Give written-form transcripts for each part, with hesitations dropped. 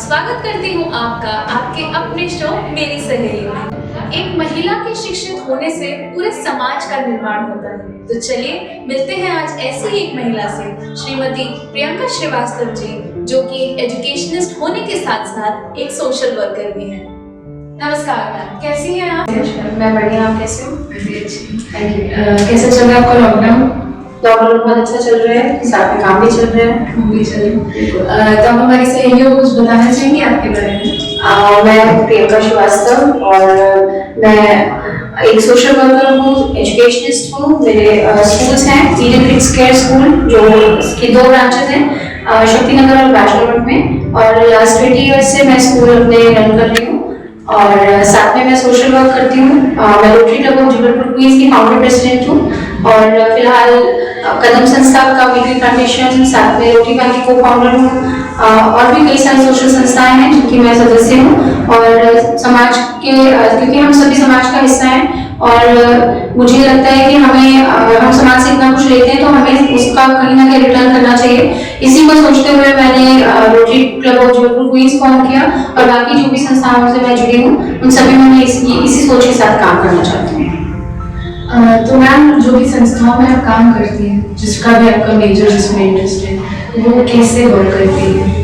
स्वागत करती हूँ आपका आपके अपने शो मेरी सहेली में। एक महिला के शिक्षित होने से पूरे समाज का निर्माण होता है। तो चलिए मिलते हैं आज ऐसी ही एक महिला से, श्रीमती प्रियंका श्रीवास्तव जी, जो कि एक एजुकेशनिस्ट होने के साथ साथ एक सोशल वर्कर भी हैं। नमस्कार मैम, कैसी हैं आप? मैं बढ़िया, आप कैसे हो? Thank you. कैसा चल रहा है आपका लॉकडाउन? लॉकडाउन बहुत अच्छा चल रहा है, साथ में काम भी चल रहा है। तो आप हमारी सहेलियों को कुछ बताना चाहेंगे आपके बारे में? मैं प्रियंका श्रीवास्तव और मैं एक सोशल वर्कर हूँ, एजुकेशनिस्ट हूँ। मेरे स्कूल्स हैं ईडन किड्स केयर स्कूल, जो इसकी 2 ब्रांचेस हैं, शक्ति नगर और बैचलर रोड में। और लास्ट 20 ईयर्स से मैं स्कूल अपने रन कर रही हूँ और साथ में मैं सोशल वर्क करती हूँ। मैं Rotary Club of Jabalpur Queens की फाउंडर प्रेसिडेंट हूँ और फिलहाल कदम संस्था का वीकली फाउंडेशन, साथ में रोटरी बैंक की को फाउंडर हूँ। और भी कई सारी सोशल संस्थाएं हैं जिनकी मैं सदस्य हूँ और समाज के, क्योंकि हम सभी समाज का हिस्सा हैं और मुझे लगता है कि हम समाज से इतना कुछ लेते हैं तो हमें उसका कहीं ना कहीं रिटर्न करना चाहिए। इसी को सोचते हुए मैंने Rotary Club of Jabalpur Queens form किया और बाकी जो भी संस्थाओं से मैं जुड़ी हूँ उन सभी में मैं इसी सोच के साथ काम करना चाहती हूँ। तो मैम, जो भी संस्थाओं में आप काम करती हैं, जिसका भी आपका मेजर जिसमें इंटरेस्ट है, वो कैसे वर्क करती है?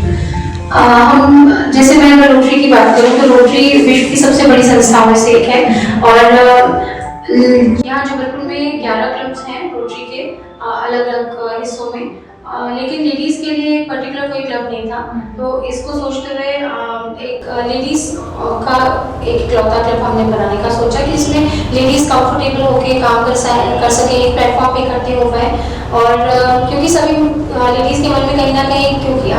हम जैसे मैं अगर रोटरी की बात करूँ तो रोटरी विश्व की सबसे बड़ी संस्थाओं में से एक है और यहाँ जबलपुर में 11 क्लब्स हैं रोटरी के अलग अलग हिस्सों में। लेकिन लेडीज के लिए पर्टिकुलर कोई क्लब नहीं था, तो इसको सोचते हुए एक लेडीज का एक इकलौता क्लब हमने बनाने का सोचा कि इसमें लेडीज कंफर्टेबल होके काम कर सके, एक प्लेटफॉर्म पे इकट्ठे हो पाए। और क्योंकि सभी लेडीज के मन में कहीं ना कहीं क्योंकि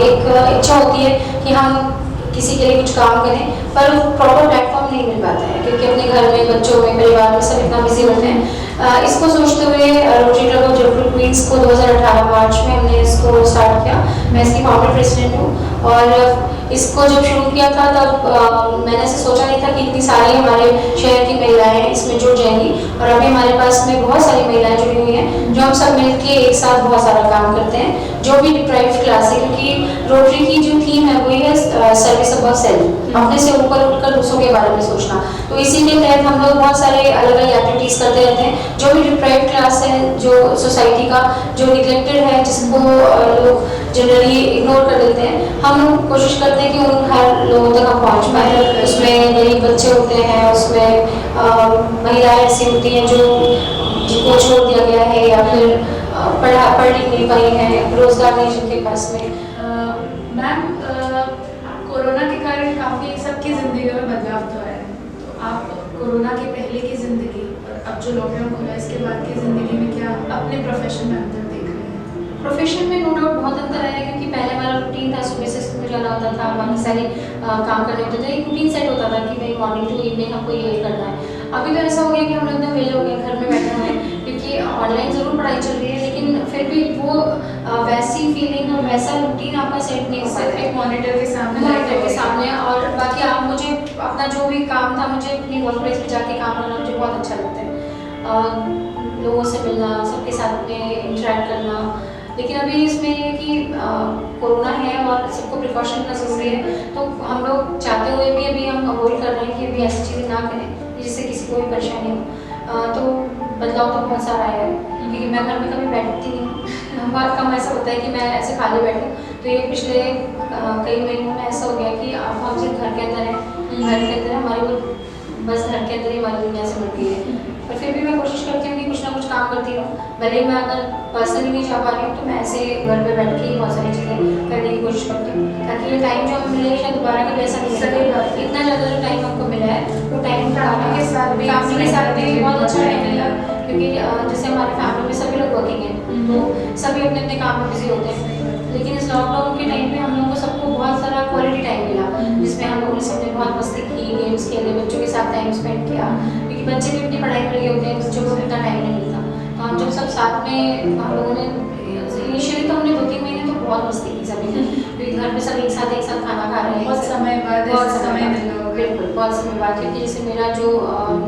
एक इच्छा होती है कि हम किसी के लिए कुछ काम करें, पर प्रॉपर प्लेटफॉर्म नहीं मिल पाता है क्योंकि अपने घर में, बच्चों में, परिवार में सब इतना बिजी होते हैं। इसको सोचते हुए Rotary Club of Jabalpur Queens को 2018 मार्च में हमने इसको स्टार्ट किया। मैं इसकी फाउंडर प्रेसिडेंट हूँ और इसको जब शुरू किया था तब मैंने ऐसे सोचा नहीं था कि इतनी सारी हमारे शहर की महिलाएं इसमें जुड़ जाएंगी और अभी हमारे पास में बहुत सारी महिलाएं जुड़ी हुई हैं जो हम सब मिलके एक साथ बहुत सारा काम करते हैं, जो भी डिप्राइव्ड क्लास है। क्योंकि रोटरी की जो थीम है वही है सर्विस अबव सेल्फ, अपने से ऊपर उठकर दूसरों के बारे में सोचना। तो इसी के तहत हम लोग बहुत सारे अलग अलग एक्टिविटीज करते रहते हैं। जो भी डिप्राइव्ड क्लास है, जो सोसाइटी का जो निगलेक्टेड है, जिसको लोग जनरली इग्नोर कर देते हैं, हम लोग कोशिश करते हैं कि उन हर लोगों तक हम पहुँच पाए। उसमें गरीब बच्चे होते हैं, उसमें महिलाएं ऐसी होती हैं जिनको छोड़ दिया गया है या फिर पढ़ लिख नहीं पाई हैं, रोजगार नहीं जिनके पास में। मैम, कोरोना के कारण काफ़ी सबकी ज़िंदगी में बदलाव तो आया है, तो आप कोरोना के पहले की ज़िंदगी और अब जो लॉकडाउन खुला इसके बाद की ज़िंदगी में क्या अपने प्रोफेशन में अंतर देख रहे हैं? प्रोफेशन में नो डाउट बहुत अंतर आया क्योंकि पहले हमारा रूटीन था, सुबह से स्कूल जाना होता था, बाकी सारे काम करने होते थे, एक रूटीन सेट होता था कि भाई मॉर्निंग टू इवनिंग हमको ये करना है। अभी तो ऐसा हो गया कि हम लोग एकदम वेले हो गए, घर में बैठे हुए हैं, क्योंकि ऑनलाइन ज़रूर पढ़ाई चल रही है लेकिन फिर भी वो वैसी फीलिंग और वैसा रूटीन आपका सेट नहीं हो पाता है मॉनिटर के सामने और बाकी आप मुझे अपना जो भी काम था, मुझे अपनी वर्क प्लेस पे जाके काम करना मुझे बहुत अच्छा लगता है, लोगों से मिलना, सबके साथ में इंटरेक्ट करना। लेकिन अभी इसमें ये कि कोरोना है और सबको प्रिकॉशन करना ज़रूरी है, तो हम लोग चाहते हुए भी अभी हम अवॉइड कर रहे हैं कि अभी ऐसी चीज़ें ना करें जिससे किसी को भी परेशानी हो। तो बदलाव तो बहुत सारा आया है क्योंकि मैं घर में कभी बैठती नहीं हूँ, बहुत कम ऐसा होता है कि मैं ऐसे खाली बैठूँ। तो ये पिछले कई महीनों में ऐसा हो गया कि अब हम सिर्फ घर के अंदर हैं, घर के अंदर हमारी वो बस घर के अंदर ही हमारी दुनिया से मिल गई है। पर फिर भी मैं कोशिश करती हूँ कि कुछ ना कुछ काम करती रहूँ, भले ही मैं अगर पर्सनली नहीं जा पा रही हूँ तो मैं ऐसे घर पे बैठ के ही बहुत सारी चीज़ें करने की कोशिश करती हूँ ताकि ये टाइम जो हमें मिलेगा शायद दोबारा कभी ऐसा नहीं सकेगा। इतना ज़्यादा जो टाइम हमको मिला है वो टाइम फैमिली के साथ भी बहुत अच्छा टाइम मिला, क्योंकि जैसे हमारे फैमिली में सभी लोग वर्किंग हैं तो सभी अपने अपने काम में बिजी होते हैं। लेकिन इस लॉकडाउन के टाइम पे हम लोगों को सबको बहुत सारा क्वालिटी टाइम मिला जिसमें हम लोगों ने सबने बहुत मस्ती की, गेम्स खेले, बच्चों के साथ टाइम स्पेंड किया, क्योंकि बच्चे भी अपनी पढ़ाई में लगे होते हैं, बच्चों को इतना टाइम नहीं मिलता। तो हम जब सब साथ में हम लोगों ने इनिशियली तो हमने 2-3 महीने तो बहुत मस्ती की सभी ने, क्योंकि घर पे सब एक साथ खाना खा रहे हैं, बहुत समय बाद बिल्कुल। बहुत समय बाद, क्योंकि जैसे मेरा जो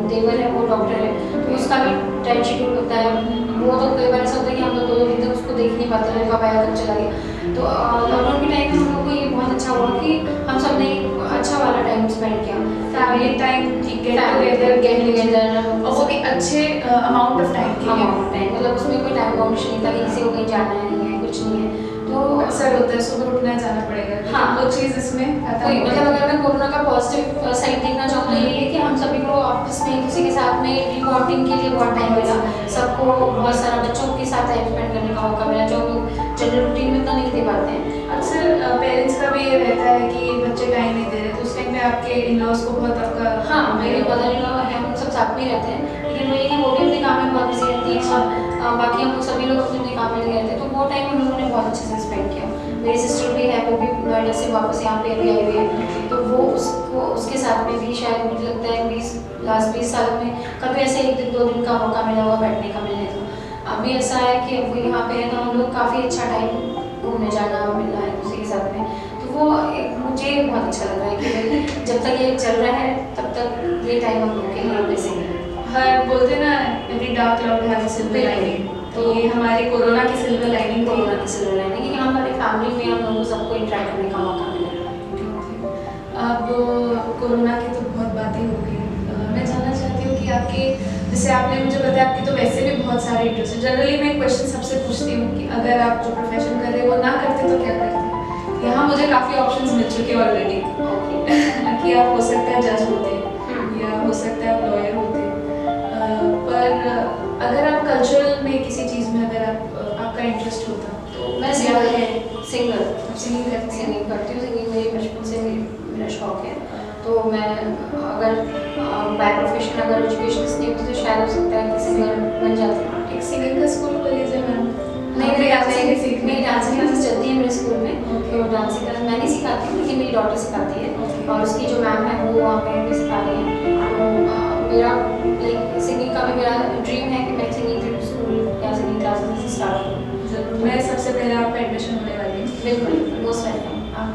देवर है वो डॉक्टर है, तो उसका भी टाइम शेड्यूल होता है। वो तो कई बार ऐसा होता है कि हम लोग 2 दिन तक उसको देख नहीं पाते हैं, कब आया कब चला गया। तो लॉकडाउन के टाइम में हम लोग को ये बहुत अच्छा हुआ कि हम सब ने अच्छा वाला टाइम स्पेंड किया, फैमिली टाइम, गेट टुगेदर, और वो भी अच्छे अमाउंट ऑफ टाइम के लिए। मतलब उसमें कोई टाइम बाउंडेशन नहीं था कि किसी को कहीं जाना है, नहीं है, कुछ नहीं है। तो अक्सर होता है सुबह उठना जाना पड़ेगा, हाँ, वो चीज़ इसमें कोई मतलब अगर मैं कोरोना का पॉजिटिव साइड देखना चाहूँ तो ये है कि हम सभी को आपस में एक दूसरे के साथ में रीबॉन्डिंग के लिए बहुत टाइम मिला। सबको बहुत सारा बच्चों के साथ टाइम स्पेंड करने का मौका मिला, जो हम लोग जनरल रूटीन में इतना नहीं दे पाते हैं। अक्सर पेरेंट्स का भी ये रहता है कि बच्चे टाइम नहीं दे रहे, तो उस टाइम पे आपके इन-लॉज को बहुत आपका। हाँ, मेरे मदर इन लॉ है, हम सब साथ में ही रहते हैं, लेकिन वही कि वो भी अपने काम में बहुत बिजी रहती है और बाकी हम लोग सभी लोग अपने अपने काम में लगे रहते हैं। तो वो टाइम हम लोगों ने बहुत अच्छे से स्पेंड किया। मेरी सिस्टर भी है, वो भी नोएडा से वापस यहाँ पे अभी आई हुई है, तो वो उसके साथ में भी शायद मुझे लगता है लास्ट 20 सालों में कभी ऐसे 1 दिन 2 दिन का मौका मिला होगा बैठने का मिलने। तो अभी ऐसा है कि अब वो यहाँ पे है, तो हम लोग काफ़ी अच्छा टाइम घूमने जाना मिलना है उसी के साथ में। तो वो मुझे बहुत अच्छा लग रहा है कि जब तक ये चल रहा है तब तक ये टाइम हम लोग के लिए वैसे ही हर बोलते ना every dark cloud has a silver lining, तो ये हमारी कोरोना की सिल्वर लाइनिंग थी। कोरोना की सिल्वर लाइनिंग कि हमारी फैमिली में हम लोगों को सबको इंटरेक्ट करने का मौका मिला। अब कोरोना की तो बहुत बातें हो गई, मैं जानना चाहती हूँ कि आपके, जैसे आपने मुझे बताया आपकी तो वैसे भी बहुत सारे इंटरेस्ट है। जनरली मैं एक क्वेश्चन सबसे पूछती हूँ कि अगर आप जो प्रोफेशन कर रहे हो वो ना करते तो क्या करते? यहाँ मुझे काफ़ी ऑप्शंस मिल चुके हैं ऑलरेडी कि आप हो सकता है जज होते या हो सकता है आप लॉयर होते, पर अगर आप कल्चरल में किसी चीज़ में अगर आपका इंटरेस्ट होता तो मैं सिंगर सिंगिंग करती हूँ। सिंगिंग मेरी बचपन से मेरा शौक है। तो मैं अगर बाय प्रोफेशन अगर एजुकेशन नहीं होती तो शायद हो सकता है कि सिंगर बन जाती। एक सिंगिंग का स्कूल खोल लीजिए मैम। नहीं, डांसिंग क्लासेस चलती है मेरे स्कूल में, तो डांसिंग क्लास मैं नहीं सिखाती हूँ, लेकिन मेरी डॉटर सिखाती है और उसकी जो मैम है वो वहाँ पे भी सिखा रही है। तो मेरा लाइक सिंगिंग का भी मेरा ड्रीम है कि मैं सिंगिंग स्कूल या सिंगिंग क्लासेस स्टार्ट करूँ। जरूर, मैं सबसे पहले आपका एडमिशन होने वाली हूँ। बिल्कुल, मोस्ट वेलकम। आप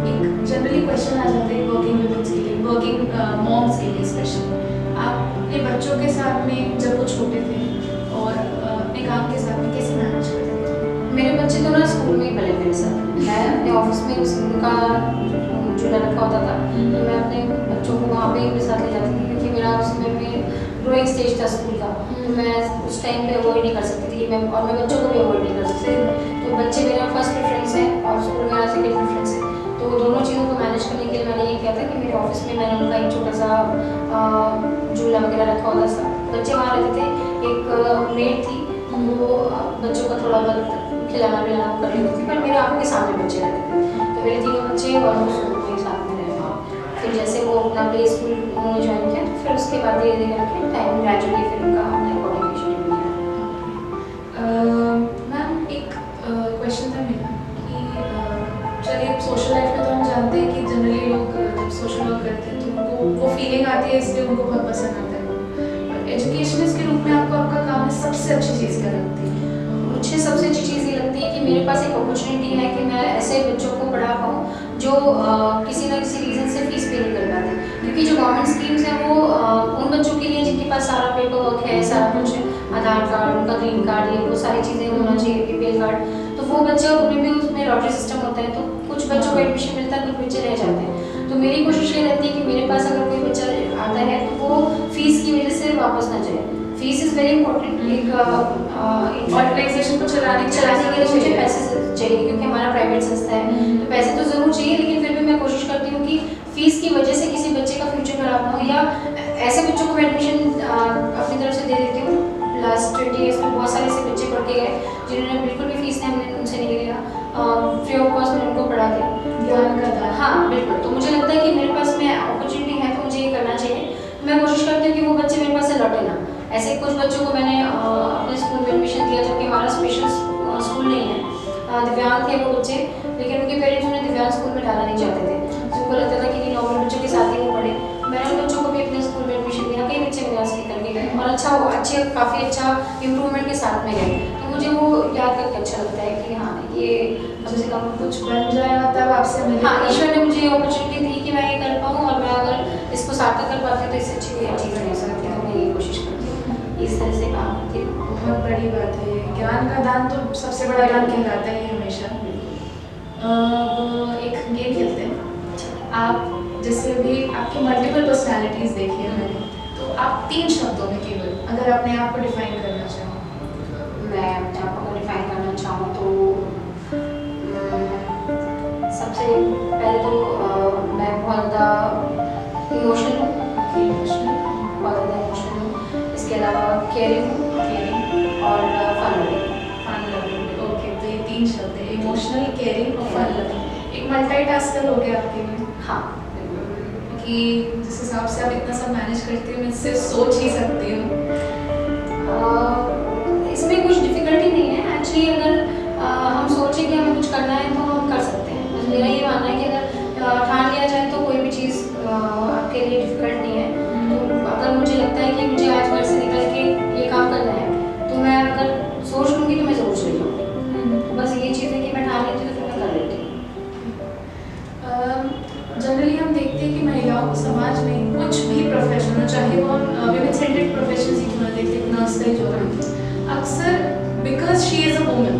एक जनरली क्वेश्चन आ जाते हैं वर्किंग वुमेन्स के लिए, वर्किंग मॉम्स के लिए स्पेशली। आप अपने बच्चों के साथ में जब वो छोटे थे और अपने काम के साथ में कैसे मैनेज करते थे? मेरे बच्चे तो ना स्कूल में ही पढ़े मेरे साथ। मैं अपने ऑफिस में उनका झूला रखा होता था, तो मैं अपने बच्चों को वहाँ पे ही मेरे साथ ले जाती थी, क्योंकि मेरा उसमें भी ग्रोइंग स्टेज था स्कूल का। तो मैं उस टाइम पे अवॉइड नहीं कर सकती थी मैं, और मैं बच्चों को भी अवॉइड नहीं कर सकती थी। तो बच्चे मेरा फर्स्ट प्रेफरेंस है और स्कूल मेरा सेकेंड प्रेफरेंस है। तो दोनों चीज़ों को मैनेज करने के लिए मैंने ये किया था कि मेरे ऑफिस में मैंने उनका एक छोटा सा झूला वगैरह रखा होता था। बच्चे वहाँ रहते थे, एक मेड थी, वो बच्चों का थोड़ा बहुत खिलाना पिलाना कर रही थी, पर मेरे आंखों के सामने बच्चे रहते थे। तो मेरे 3 बच्चे और वो स्कूल में साथ में रहे। फिर जैसे वो अपना प्ले स्कूल उन्होंने ज्वाइन किया, तो फिर उसके बाद धीरे धीरे करके टाइम ग्रेजुअली फिर उनका हमने अकॉर्डिंगली शेड्यूल किया। मैम एक क्वेश्चन था मेरा कि चलिए सोशल लाइफ में तो हम जानते हैं कि जनरली लोग जब सोशल वर्क करते हैं तो उनको वो फीलिंग आती है, इसलिए उनको बहुत पसंद आता है। एजुकेशनिस्ट के रूप में आपको आपका काम में सबसे अच्छी चीज़ क्या लगती है? मुझे सबसे अच्छी चीज़ ये लगती है कि मेरे पास एक अपॉर्चुनिटी है कि मैं ऐसे बच्चों को पढ़ा पाऊँ जो किसी ना किसी रीज़न से फीस पे नहीं कर पाते, क्योंकि जो गवर्नमेंट स्कीम्स हैं वो उन बच्चों के लिए जिनके पास सारा पेपर वर्क है, सारा कुछ आधार कार्ड, उनका ग्रीन कार्ड, ये वो सारी चीज़ें होना चाहिए, BPL कार्ड, तो वो बच्चे और उनमें भी उसमें लॉटरी सिस्टम होता है, तो कुछ बच्चों को एडमिशन मिलता है, कुछ बच्चे रह जाते हैं। तो मेरी कोशिश ये रहती है कि मेरे पास अगर कोई बच्चा आता है तो वो फीस की वजह से वापस ना जाए। Fees is very important. एक ऑर्गेनाइजेशन को चलाने के लिए मुझे पैसे चाहिए, क्योंकि हमारा प्राइवेट संस्था है, तो पैसे तो ज़रूर चाहिए, लेकिन फिर भी मैं कोशिश करती हूँ कि फीस की वजह से किसी बच्चे का फ्यूचर खराब ना हो, या ऐसे बच्चों को मैं एडमिशन अपनी तरफ से दे देती हूँ। लास्ट 20 ईयर्स में बहुत सारे ऐसे बच्चे पढ़ के गए जिन्होंने बिल्कुल भी फीस नहीं हमने उनसे नहीं लिया, फ्री ऑफ कॉस्ट मैंने उनको पढ़ा दिया। हाँ बिल्कुल, तो मुझे लगता है कि मेरे पास में अपॉर्चुनिटी है तो मुझे ये करना चाहिए। मैं कोशिश करती हूँ कि वो बच्चे मेरे पास से लौटे ना। ऐसे कुछ बच्चों को मैंने अपने स्कूल में एडमिशन दिया, जबकि हमारा स्पेशल स्कूल नहीं है, दिव्यांग थे वो बच्चे, लेकिन उनके पेरेंट्स उन्हें दिव्यांग स्कूल में डालना नहीं चाहते थे, तो उनको लगता था कि नॉर्मल बच्चों के साथ ही वो पढ़े। मैंने उन बच्चों को भी अपने स्कूल में एडमिशन दिया, कई बच्चे मेरे से निकल के गए और अच्छे काफ़ी अच्छा इम्प्रूवमेंट के साथ में गए। तो मुझे वो याद करके अच्छा लगता है कि हाँ, ये कम से कम कुछ बन जाए तब आपसे मिले। हाँ, ईश्वर ने मुझे अपॉर्चुनिटी दी कि मैं ये कर पाऊँ, और मैं अगर इसको सार्थक कर पाती हूँ तो इससे अच्छी कोई चीज़ नहीं हो सकती, तो मैं यही कोशिश करती हूँ, इस तरह से काम करती हूँ। बहुत बड़ी बात है ये, ज्ञान का दान तो सबसे बड़ा दान कहलाता है हमेशा। एक गेम खेलते हैं। आप जैसे भी आपकी मल्टीपल पर्सनालिटीज़ देखी है मैंने, तो आप 3 शब्दों में केवल अगर अपने आप को डिफाइन करना चाहो। मैं अपने आप को डिफाइन करना चाहूँ तो सबसे पहले तो मैं बहुत ज़्यादा इमोशनल हूँ, बहुत ज़्यादा इमोशनल हूँ। इसके अलावा केयरिंग हूँ, और फन लविंग। ओके, तो ये 3 शब्द है, इमोशनल, केयरिंग और फन लविंग। एक मल्टीटास्कर हो गया आपके लिए। हाँ, कि जिस हिसाब से आप इतना सब मैनेज करती हो, मैं सिर्फ सोच ही सकती हूँ। इसमें कुछ डिफिकल्टी नहीं है एक्चुअली। अगर हम सोचें कि हमें कुछ करना है तो हम कर सकते हैं। बस मेरा ये मानना है कि अगर ठान लिया जाए तो कोई भी चीज़ आपके लिए डिफिकल्ट नहीं है। तो अगर मुझे लगता है कि मुझे आज घर से निकल के ये काम करना है, तो मैं अगर सोच लूँगी तो मैं ज़रूर रही हूँ। बस ये चीज़ है कि मैं ठान लेती हूँ तो फिर मैं कर लेती हूँ। जनरली हम देखते हैं कि महिलाओं को समाज में कुछ भी प्रोफेशन हो, चाहे वो विमेन सेंट्रिक प्रोफेशन ही क्यों ना देखते, नर्स का ही जो है, अक्सर because she is a woman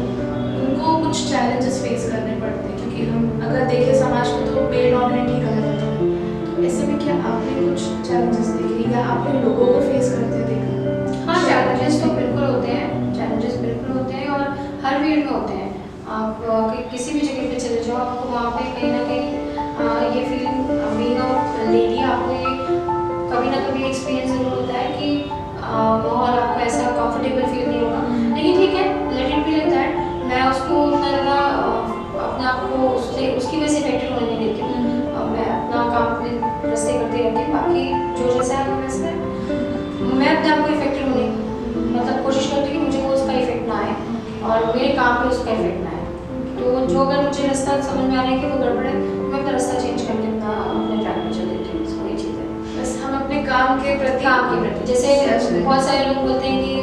उनको कुछ चैलेंजेस फेस करने पड़ते हैं, क्योंकि हम अगर देखें समाज में तो मेल डोमिनेंट ही कहा जाता है। तो ऐसे में क्या आपने कुछ चैलेंजेस देखे या आपने लोगों को फेस करते देखा? हाँ, चैलेंजेस तो बिल्कुल होते हैं, चैलेंजेस बिल्कुल होते हैं, और हर फील्ड में होते हैं। आप किसी भी जगह पे चले जाओ, आपको वहाँ पे कहीं ना कहीं ये फीलिंग बीइंग अ लेडी, आपको ये कभी ना कभी एक्सपीरियंस जरूर होता है कि माहौल आपको ऐसा कंफर्टेबल फील नहीं होगा। लेकिन ठीक है, let it be like that. मैं उसको उतना ज़्यादा अपने आप को उसकी वजह से इफेक्टेड होने नहीं देती हूँ। मैं अपना काम अपने रास्ते करती रहती हूँ, बाकी जो जैसा है वैसे मैं अपने आप को इफेक्टेड होने मतलब कोशिश करती हूँ कि मुझे वो उसका इफेक्ट ना आए और मेरे काम पे उसका इफेक्ट ना आए। तो जो अगर मुझे रास्ता समझ में आ रहा है कि वो गड़बड़ है, तो मैं अपना रास्ता चेंज करके अपने ट्रैक पे चल देती हूँ। वही चीज़ है, बस हम अपने काम के प्रति जैसे बहुत सारे लोग बोलते हैं कि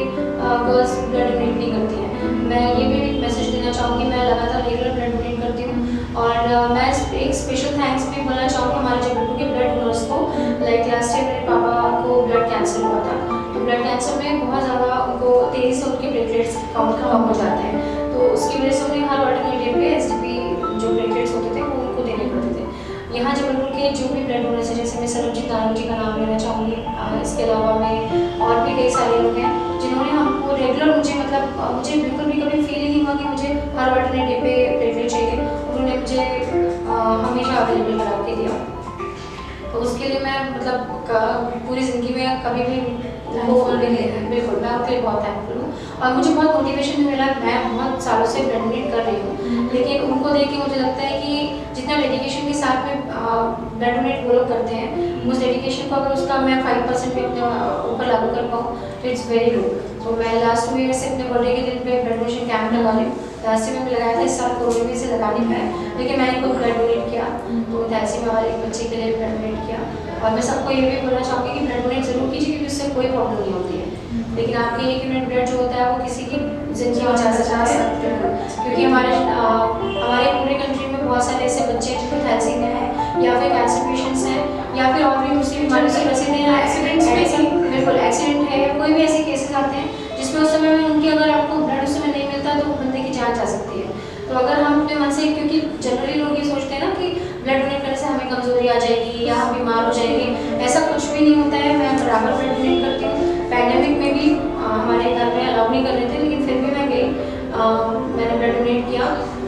गर्ल्स ब्लड डोनेट नहीं करती हैं। मैं ये भी मैसेज देना चाहूँगी, मैं लगातार रेगुलर ब्लड डोनेट करती हूँ, और मैं एक स्पेशल थैंक्स भी बोलना चाहूँगी हमारे जबलपुर के ब्लड डोनर्स को। लाइक लास्ट ईयर मेरे पापा को ब्लड कैंसर हुआ था, तो ब्लड कैंसर में बहुत ज़्यादा उनको तेज़ी से उनके प्लेटलेट्स काउंट कम हो जाते हैं, तो उसकी वजह से उन्हें हर अल्टरनेटिव पे एसटीपी जो प्लेटलेट्स होते थे वो उनको देने पड़ते थे। यहाँ जबलपुर के जो भी ब्लड डोनर्स हैं, जैसे मैं सरबजीत नारंग जी का नाम लेना चाहूँगी, इसके अलावा मैं और भी कई सारे लोग हैं जिन्होंने हमको रेगुलर मुझे बिल्कुल भी कभी फील नहीं हुआ कि मुझे हर अल्टरनेटिव पे प्लेटलेट चाहिए, उन्होंने मुझे हमेशा अवेलेबल करा के दिया। तो उसके लिए मैं पूरी ज़िंदगी में कभी भी बिल्कुल मैं उनके लिए बहुत थैंकफुल हूँ, और मुझे बहुत मोटिवेशन भी मिला। मैं बहुत सालों से ब्लड डोनेट कर रही हूँ, लेकिन उनको देख के मुझे लगता है कि जितना डेडिकेशन के साथ में ब्लड डोनेट वो लोग करते हैं, उस डेडिकेशन को अगर उसका मैं 5% भी अपने ऊपर लागू कर पाऊँ तो इट्स वेरी गुड। तो मैं लास्ट 2 ईयर से अपने बर्थडे के दिन पे ब्लड डोनेशन कैंप लगा रही हूँ। थैलेसीमिया में लगाया था, इस साल कोरोना में से लगा नहीं पाया, लेकिन मैंने खुद ब्लड डोनेट किया, तो थैलेसीमिया वाले एक बच्चे के लिए ब्लड डोनेट किया। और मैं सबको ये भी बोलना चाहूँगी कि ब्लड डोनेट ज़रूर कीजिए, क्योंकि उससे कोई प्रॉब्लम नहीं होती है, लेकिन आपके 1 यूनिट ब्लड जो होता है वो किसी की ज़िंदगी बचा सकता है। क्योंकि हमारे पूरे कंट्री में बहुत सारे ऐसे बच्चे हैं जिनको थैलेसीमिया है, या फिर कैंसर पेशेंट्स हैं, या फिर और भी दूसरी बीमारियों से ग्रसित हैं, बिल्कुल एक्सीडेंट है, कोई भी ऐसे केसेस आते हैं जिसमें उस समय में उनकी अगर आपको ब्लड उस समय नहीं मिलता तो बंदे की जान जा सकती है। तो अगर हम अपने मन से, क्योंकि जनरली लोग ये सोचते हैं ना कि ब्लड डोनेट करने से हमें कमजोरी आ जाएगी या हम बीमार हो जाएंगे, ऐसा कुछ भी नहीं होता है। मैं बराबर ब्लड डोनेट करती हूँ। पैंडेमिक में भी हमारे घर में अलाउ नहीं कर रहे थे, लेकिन फिर भी मैं गई, मैंने ब्लड डोनेट किया।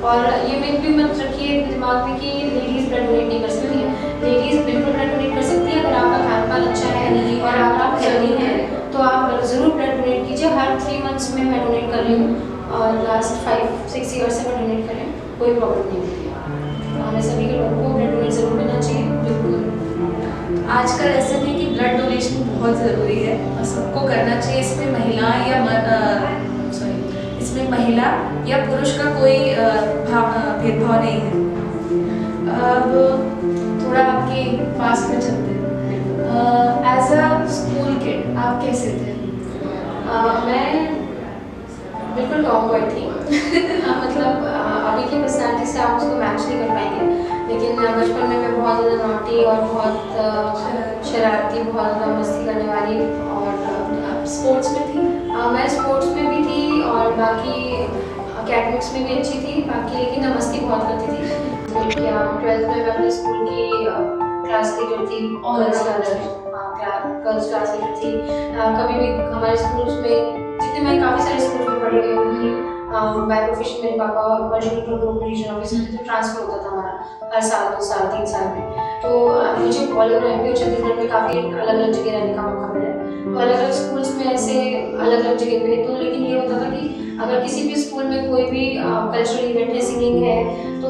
और ये मिथ भी मत रखिए दिमाग में कि लेडीज़ ब्लड डोनेट नहीं कर सकती हैं। लेडीज़ बिल्कुल ब्लड डोनेट कर सकती है, अगर आपका खान पान अच्छा है और अगर आप हेल्दी हैं तो आप ज़रूर ब्लड डोनेट कीजिए। हर 3 मंथ्स में मैं डोनेट कर रही हूँ, और लास्ट 5-6 ईयर से मैं डोनेट कर रही हूँ, कोई प्रॉब्लम नहीं होती है। हमें सभी के लोगों को ब्लड डोनेट ज़रूर करना चाहिए। बिल्कुल, आजकल ऐसा नहीं कि ब्लड डोनेशन बहुत ज़रूरी है और सबको करना चाहिए। इसमें महिला या पुरुष का कोई भेदभाव नहीं है। अब थोड़ा आपके पास में चलते हैं। एज अ स्कूल किड आप कैसे थे? मैं बिल्कुल टॉम बॉय थी। अभी की पर्सनैलिटी से आप उसको मैच नहीं कर पाएंगे, लेकिन बचपन में मैं बहुत ज़्यादा नॉटी और बहुत शरारती, बहुत ज़्यादा मस्ती करने वाली। और स्पोर्ट्स में थी? मैं स्पोर्ट्स में भी थी और बाकी एकेडमिक्स में भी अच्छी थी, बाकी लेकिन मैं मस्ती बहुत करती थी। क्या 12th में मैं अपने स्कूल की क्लास लीडर थी, गर्ल्स क्लास लीडर थी। कभी भी हमारे स्कूल्स में, जितने मैं काफ़ी सारे स्कूल में पढ़ी हुई हूँ, बाय प्रोफेशन मेरे पापा वर्चुअल ग्रुप रीजन ऑफिसर थे, तो ट्रांसफर होता था हमारा हर साल 2 साल 3 साल में। तो मुझे ऑल ओवर एमपी और छत्तीसगढ़ में काफ़ी अलग अलग जगह रहने का मौका मिला। तो अलग अलग स्कूल्स में ऐसे अलग अलग जगह पे, तो लेकिन ये होता था कि अगर किसी भी स्कूल में कोई भी कल्चरल इवेंट है, सिंगिंग है, तो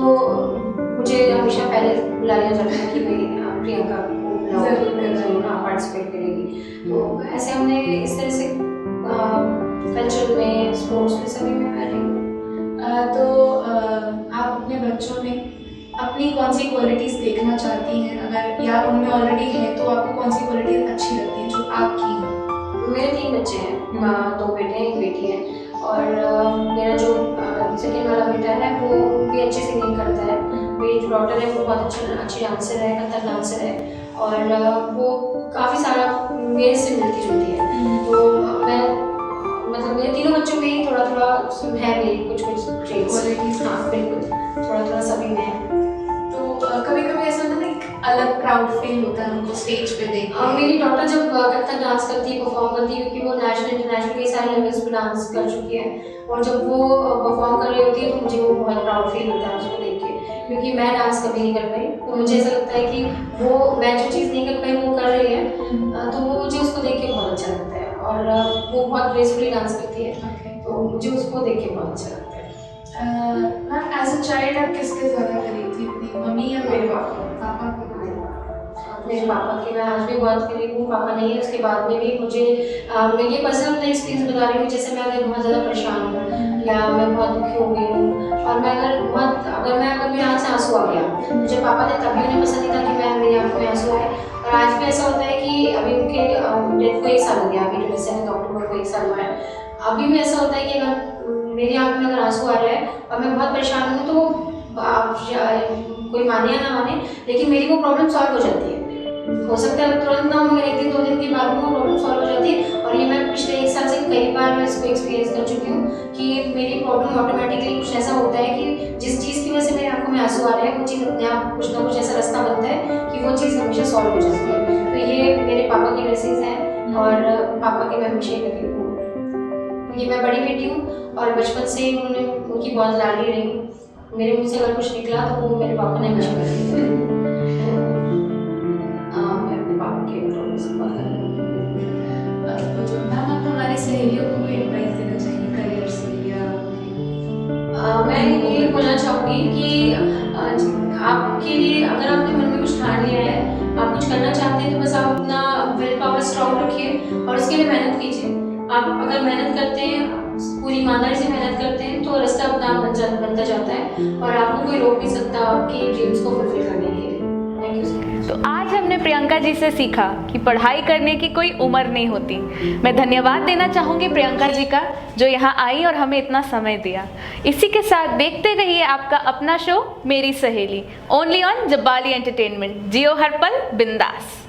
मुझे हमेशा पहले बुला लिया जाता था कि भाई प्रियंका को ज़रूर पार्टिसिपेट करेगी। तो ऐसे हमने इस तरह से कल्चर में, स्पोर्ट्स में, सभी में मैं रही हूँ। तो आप अपने बच्चों में अपनी कौन सी क्वालिटीज़ देखना चाहती हैं, अगर या उनमें ऑलरेडी है तो आपको कौन सी क्वालिटीज़ अच्छी लगती हैं जो आपकी हैं? मेरे 3 बच्चे हैं, 2 बेटे हैं, 1 बेटी है। और मेरा जो सेकेंड वाला बेटा है वो भी अच्छी सिंगिंग करता है। मेरी जो डॉटर है वो बहुत अच्छी डांसर है, कथक डांसर है, और वो काफ़ी सारा मेरे से मिलती जुलती है। तो मैं मतलब मेरे तीनों बच्चों में ही थोड़ा थोड़ा है, मेरी कुछ ट्रेट्स। हाँ बिल्कुल, थोड़ा थोड़ा सभी में है। तो कभी कभी ऐसा होता है ना, एक अलग प्राउड फील होता है उनको स्टेज पे देख के। मेरी डॉटर जब कथक डांस करती है, परफॉर्म करती है, क्योंकि वो नेशनल इंटरनेशनल कई सारे लेवल्स पे डांस कर चुकी है, और जब वो परफॉर्म कर रही होती है तो मुझे वो बहुत प्राउड फील होता है उसको देख के, क्योंकि मैं डांस कभी नहीं कर पाई। तो मुझे ऐसा लगता है कि वो, मैं जो चीज़ नहीं कर पाई वो कर रही है, तो वो मुझे उसको देख के बहुत अच्छा लगता है। और वो बहुत ग्रेसफुली डांस करती है, तो मुझे उसको देख के बहुत अच्छा लगता है। मैम एज अ चाइल्ड आप किसके ज़्यादा करीब थी, अपनी मम्मी या मेरे पापा? मेरे पापा की मैं आज भी बहुत करीब हूँ। पापा नहीं है उसके बाद में भी मुझे, मैं ये पर्सनल अपना एक्सपीरियंस बता रही हूँ। जैसे मैं अगर बहुत ज़्यादा परेशान हूँ या मैं बहुत दुखी हो गई हूँ, और मैं अगर मेरी आँख से आंसू आ गया, मुझे पापा ने कभी उन्हें पसंद नहीं था कि मेरी आँखों में आंसू आए। और आज भी ऐसा होता है कि अभी उनके डेथ को 1 साल हो गया, अभी 27 अक्टूबर को 1 साल हुआ है। अभी भी ऐसा होता है कि अगर मेरी आँख में अगर आंसू आ रहा है और मैं बहुत परेशान हूँ, तो कोई माने या ना माने, लेकिन मेरी वो प्रॉब्लम सॉल्व हो जाती है। हो सकता है तुरंत ना हो, मगर 1 दिन 2 दिन के बाद में वो प्रॉब्लम सॉल्व हो जाती है। और ये मैं पिछले 1 साल से कई बार मैं इसको एक्सपीरियंस कर चुकी हूँ कि मेरी प्रॉब्लम ऑटोमेटिकली कुछ ऐसा होता है कि जिस चीज़ की वजह से मेरी आंखों में आंसू आ रहे हैं, वो चीज़ अपने आप कुछ ना कुछ ऐसा रास्ता बनता है कि वो चीज़ हमेशा सॉल्व हो जाती है। तो ये मेरे पापा की ब्लेसिंग्स हैं, और पापा की मैं हमेशा करीब हूँ, क्योंकि मैं बड़ी बेटी हूँ और बचपन से ही उनकी बहुत लाडली रही हूँ। मेरे मुँह से अगर कुछ निकला तो वो मेरे पापा ने हमेशा कर दिया। मैं अपने पापा के प्रॉब्लम से बात कर रही हूँ। मैम आप हमारी सहेलियों को भी एडवाइस देना चाहिए करियर से, या मैं ये बोलना चाहूँगी कि आपके लिए, अगर आपने मन में कुछ ठान लिया है, आप कुछ करना चाहते हैं, तो बस आप अपना विल पावर स्ट्रॉन्ग रखिए और उसके लिए मेहनत कीजिए। आप अगर मेहनत करते हैं, पूरी ईमानदारी से मेहनत करते हैं, तो रास्ता अपना आप बनता जाता है, और आपको कोई रोक नहीं सकता आपकी ड्रीम्स को फुलफिल करने के लिए। Thank you so much. तो आज हमने प्रियंका जी से सीखा कि पढ़ाई करने की कोई उम्र नहीं होती। मैं धन्यवाद देना चाहूँगी प्रियंका जी का, जो यहाँ आई और हमें इतना समय दिया। इसी के साथ देखते रहिए आपका अपना शो मेरी सहेली, ओनली ऑन जब्बाली एंटरटेनमेंट। जियो हर पल बिंदास।